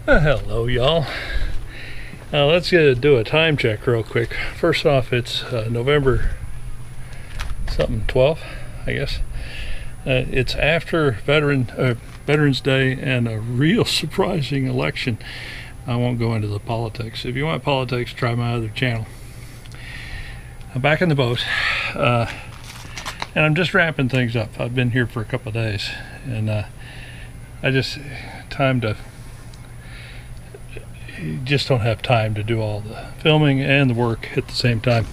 Hello y'all. Let's do a time check real quick. First off, it's November 12th, I guess. It's after Veterans Day and a real surprising election. I won't go into the politics. If you want politics, try my other channel. I'm back in the boat, and I'm just wrapping things up. I've been here for a couple of days, and just don't have time to do all the filming and the work at the same time.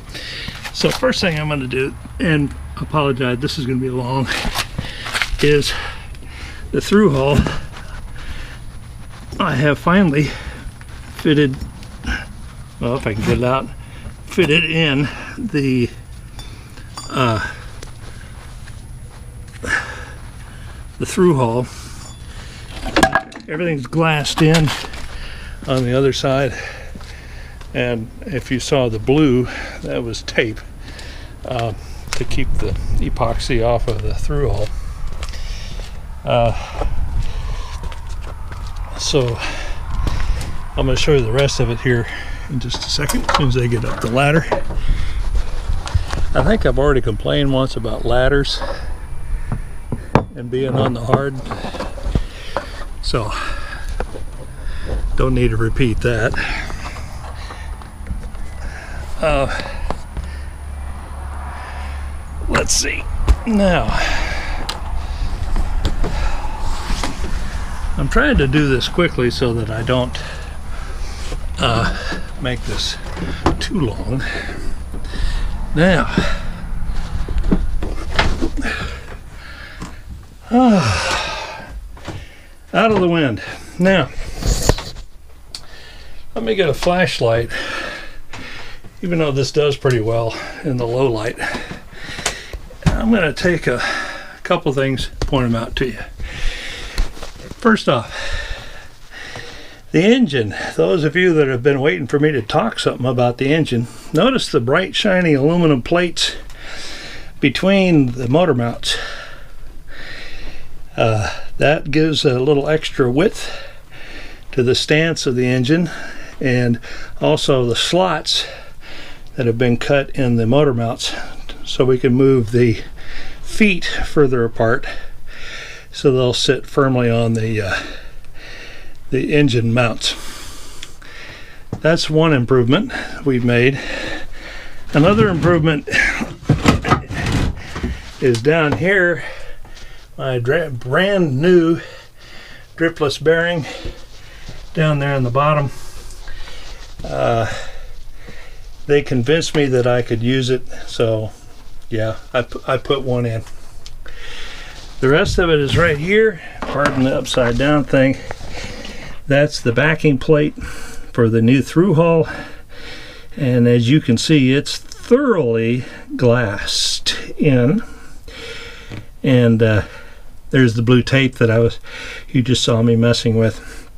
So first thing I'm going to do, and apologize, this is going to be long, is the through hull. I have finally fitted, well, if I can get it out, fitted in the through hull. Everything's glassed in on the other side, and if you saw the blue, that was tape to keep the epoxy off of the through hull. So I'm going to show you the rest of it here in just a second, as soon as I get up the ladder. I think I've already complained once about ladders and being on the hard, so don't need to repeat that. Let's see. Now, I'm trying to do this quickly so that I don't make this too long. Now, out of the wind. Now, let me get a flashlight, even though this does pretty well in the low light. I'm going to take a couple things, point them out to you. First off, the engine. Those of you that have been waiting for me to talk something about the engine, notice the bright shiny aluminum plates between the motor mounts. That gives a little extra width to the stance of the engine, and also the slots that have been cut in the motor mounts so we can move the feet further apart so they'll sit firmly on the engine mounts. That's one improvement we've made. Another improvement is down here. My brand new dripless bearing down there in the bottom. They convinced me that I could use it, so yeah, I put one in. The rest of it is right here. Pardon the upside down thing. That's the backing plate for the new through hull, and as you can see, it's thoroughly glassed in. And there's the blue tape that you just saw me messing with.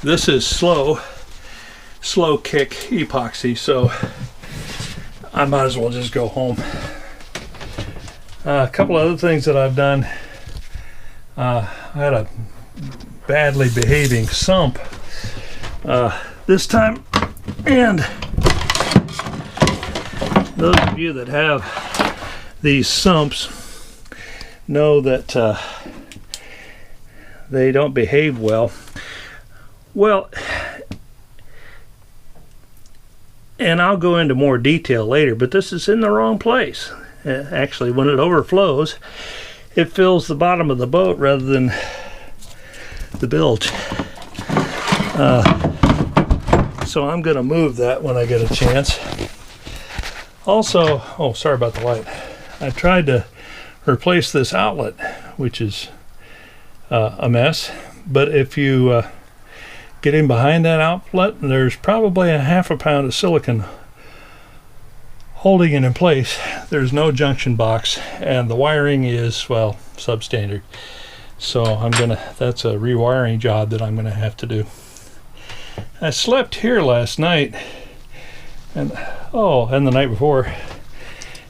This is slow kick epoxy, so I might as well just go home. A couple other things that I've done. I had a badly behaving sump this time, and those of you that have these sumps know that they don't behave well. Well, and I'll go into more detail later, but this is in the wrong place. Actually, when it overflows, it fills the bottom of the boat rather than the bilge. So I'm going to move that when I get a chance. Also, oh, sorry about the light. I tried to replace this outlet, which is a mess. But if you get in behind that outlet, there's probably a half a pound of silicone holding it in place. There's no junction box, and the wiring is, well, substandard. So that's a rewiring job that I'm gonna have to do. I slept here last night, and the night before,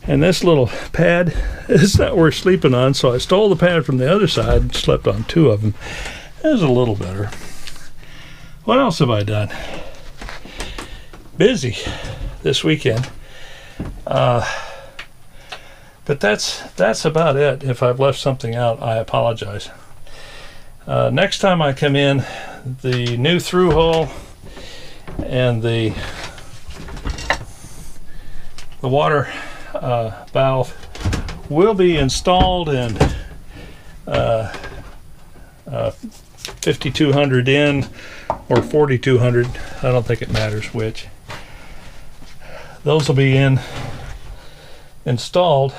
and this little pad is not worth sleeping on, so I stole the pad from the other side and slept on two of them. It's a little better. What else have I done? Busy this weekend. But that's about it. If I've left something out, I apologize. Next time I come in, the new through hole and the water valve will be installed, and 5200 in or 4200, I don't think it matters which. Those will be installed.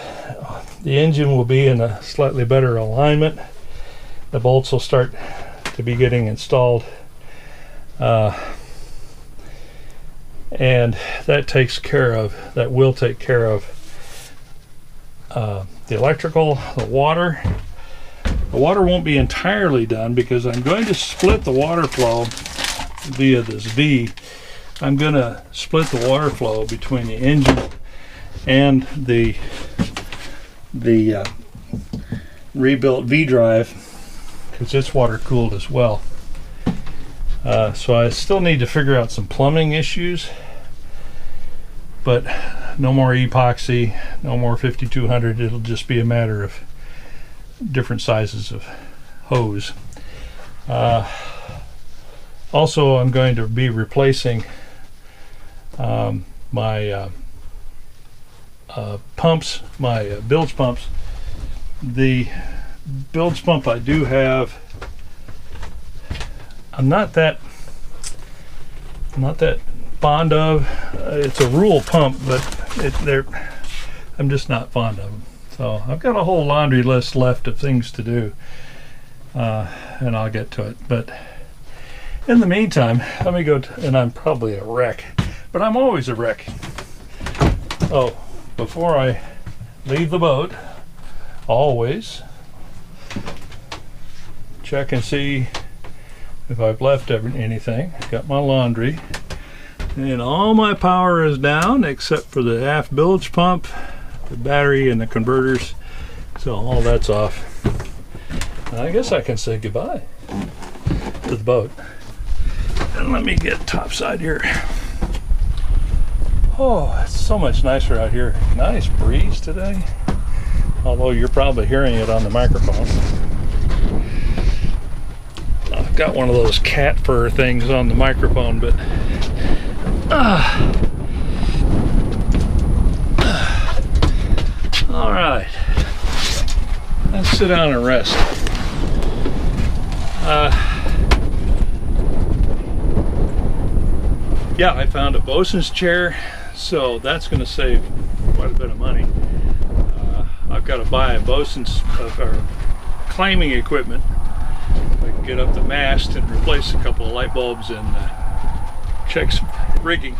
The engine will be in a slightly better alignment. The bolts will start to be getting installed, and that will take care of the electrical. The water won't be entirely done because I'm going to split the water flow via this V. I'm going to split the water flow between the engine and the rebuilt V drive, because it's water cooled as well. So I still need to figure out some plumbing issues, but no more epoxy, no more 5200. It'll just be a matter of different sizes of hose. Also, I'm going to be replacing my pumps, my bilge pumps. The bilge pump I do have, I'm not that fond of. It's a Rule pump, but I'm just not fond of them. So I've got a whole laundry list left of things to do, and I'll get to it. But in the meantime, let me go and I'm probably a wreck, but I'm always a wreck. Oh, before I leave the boat, always check and see if I've left anything. Got my laundry, and all my power is down except for the aft bilge pump, the battery, and the converters. So all that's off. And I guess I can say goodbye to the boat. And let me get topside here. Oh, it's so much nicer out here. Nice breeze today, although you're probably hearing it on the microphone. I've got one of those cat fur things on the microphone, but all right, let's sit down and rest. Yeah, I found a bosun's chair, so that's going to save quite a bit of money. I've got to buy a bosun's or climbing equipment. I can get up the mast and replace a couple of light bulbs and check some rigging.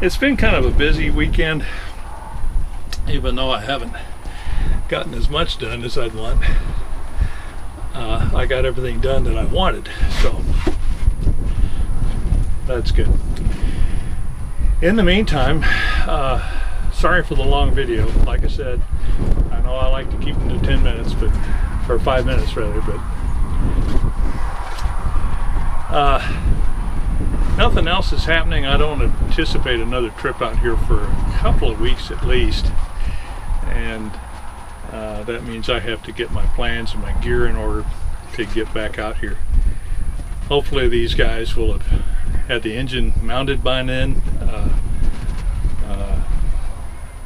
It's been kind of a busy weekend, even though I haven't gotten as much done as I'd want. I got everything done that I wanted, so that's good. In the meantime, sorry for the long video. Like I said, I know I like to keep them to 10 minutes, but or 5 minutes rather, but nothing else is happening. I don't anticipate another trip out here for a couple of weeks at least, and that means I have to get my plans and my gear in order to get back out here. Hopefully these guys will have had the engine mounted by then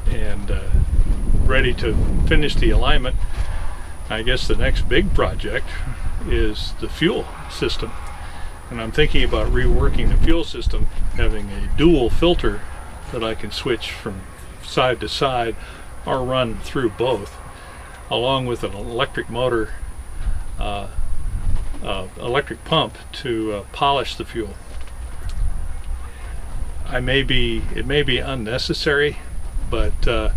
and ready to finish the alignment. I guess the next big project is the fuel system, and I'm thinking about reworking the fuel system, having a dual filter that I can switch from side to side or run through both, along with an electric motor, electric pump to polish the fuel. It may be unnecessary, but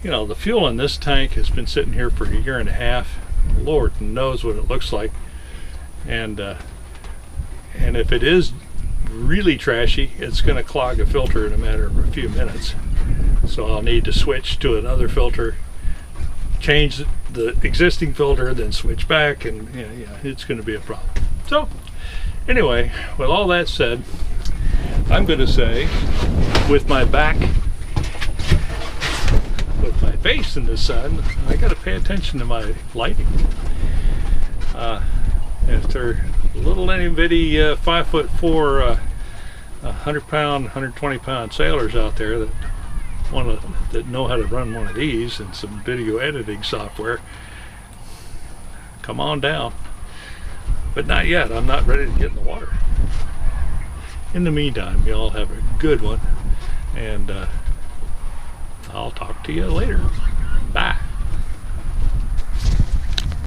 you know, the fuel in this tank has been sitting here for a year and a half. Lord knows what it looks like, and if it is really trashy, it's going to clog a filter in a matter of a few minutes. So I'll need to switch to another filter change the existing filter, then switch back, and yeah, it's going to be a problem. So anyway, with all that said, I'm going to say, with my face in the sun, I got to pay attention to my lighting. If there are little itty bitty 5'4", 100-pound, 120-pound sailors out there that know how to run one of these and some video editing software, come on down. But not yet. I'm not ready to get in the water. In the meantime, y'all have a good one, and I'll talk to you later. Bye.